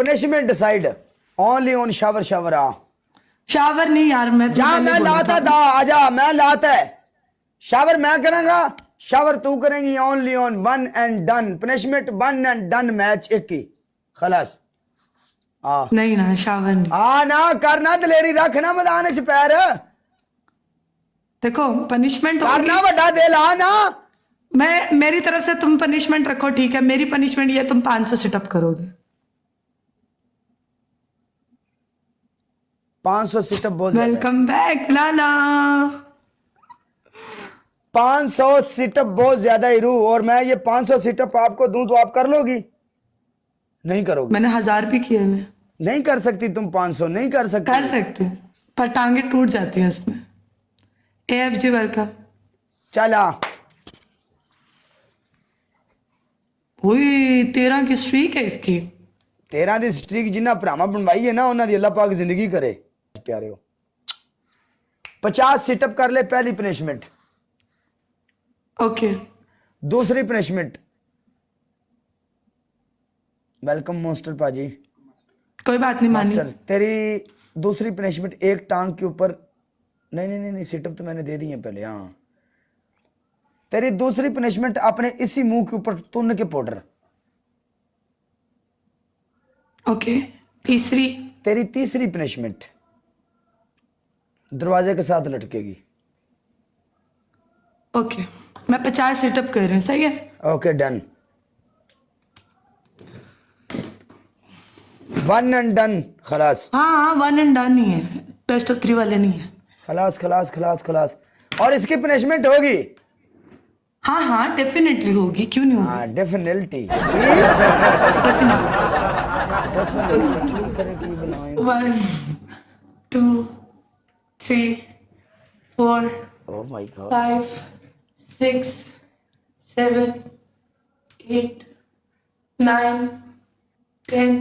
Punishment decide only on shower shower आ shower नहीं यार, मैं जा मैं लाता था आजा मैं लाता है शावर मैं करूंगा शावर तू करेंगी only on one and done punishment one and done match एक ही खलास आ नहीं ना, शावर नहीं। आ ना करना दलेरी रखना मैदान च पैर देखो पनिशमेंट होगी, करना बड़ा दिल आ ना मैं मेरी तरफ से तुम पनिशमेंट रखो, ठीक है। मेरी पनिशमेंट ये तुम 500 सिटअप करोगे। 500 सिटअप बहुत ज्यादा है। वेलकम बैक लाला। 500 सिटअप बहुत ज्यादा ही रू और मैं ये 500 सिटअप आपको दूं तो आप कर लोगी नहीं करोगी मैंने 1000 भी किए हुए। नहीं कर सकती तुम 500 नहीं कर सकती कर सकते हैं, पर टांगे टूट जाती हैं इसमें। AFG welcome. चला हुई 13 की स्ट्रीक है इसकी। 13 दी स्ट्रीक जिन्ना भरावा बनवाई है ना उन्होंने दी अल्लाह पाक जिंदगी करे प्यारे हो 50 सिटअप कर ले पहली पनिशमेंट ओके दूसरी पनिशमेंट वेलकम मोस्टर पाजी कोई बात नहीं मानी। मास्टर तेरी दूसरी पनिशमेंट एक टांग के ऊपर नहीं नहीं नहीं, नहीं सिटअप तो मैंने दे दी है पहले हाँ तेरी दूसरी पनिशमेंट अपने इसी मुंह के ऊपर तुन के पाउडर ओके तीसरी। तेरी तीसरी पनिशमेंट दरवाजे के साथ लटकेगी ओके मैं 50 सिटअप कर रही हूँ, सही है। Okay done one and done खलास हाँ हाँ, 1 एंड डन ही है, बेस्ट ऑफ 3 वाले नहीं है। खलास खलास खलास खलास और इसकी पनिशमेंट होगी हाँ हाँ डेफिनेटली होगी, क्यों नहीं होगी। हाँ definitely definitely 1 2 3 4 oh my God 5 6 7 8 9 10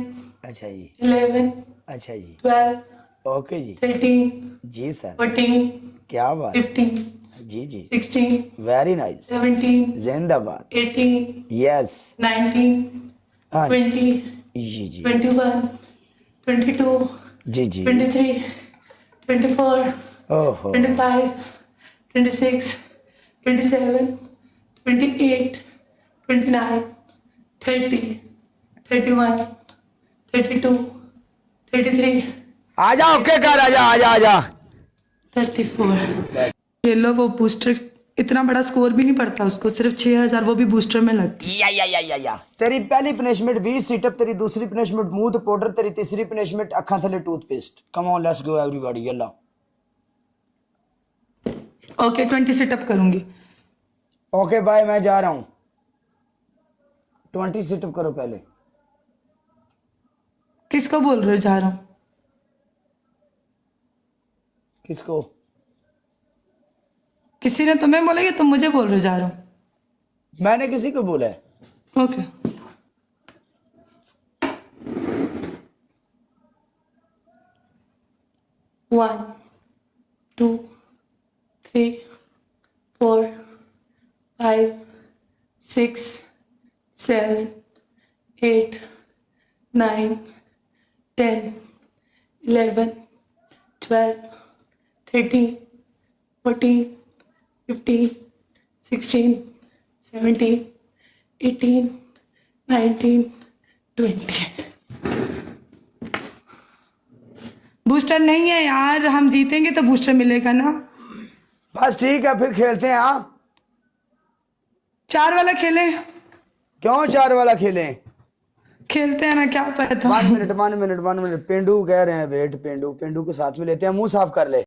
अच्छा जी 11 अच्छा जी 12 ओके जी 13 जी सर 14 क्या बात 15 जी जी 16 वेरी नाइस 17 जिंदाबाद 18 यस 19 हाँ 20 जी जी 21 22 जी जी 23 24 ओहो 25 26 27 28 29 30 31 32 33 आजा ओके कर आजा आजा आजा 34 ये लो वो बूस्टर, इतना बड़ा स्कोर भी नहीं पड़ता उसको, सिर्फ 6000 वो भी बूस्टर में लगती। या तेरी पहली पनिशमेंट 20 सीटअप तेरी दूसरी पनिशमेंट मुंह तो पाउडर तेरी तीसरी पनिशमेंट अखां थले toothpaste come on let's go everybody यल्ला ओके 20 सिटअप करूंगी। ओके बाय मैं जा रहा हूं 20 सिटअप करो पहले किसको बोल रहे हो जा रहा हूँ? किसको किसी ने तुम्हें बोला कि तुम मुझे बोल रहे हो जा रहा हूँ? मैंने किसी को बोला है ओके 1 2 3 4 5 6 7 8 9 10 11 12 13 14 15 16 17 18 19 20 बूस्टर नहीं है यार, हम जीतेंगे तो बूस्टर मिलेगा ना। बस ठीक है फिर खेलते हैं हाँ 4 वाला खेलें? क्यों 4 वाला खेलें खेलते हैं ना, क्या पता। 1 मिनट 1 मिनट 1 मिनट पेंडू कह रहे हैं वेट पेंडू पेंडू को साथ में लेते हैं मुंह साफ कर ले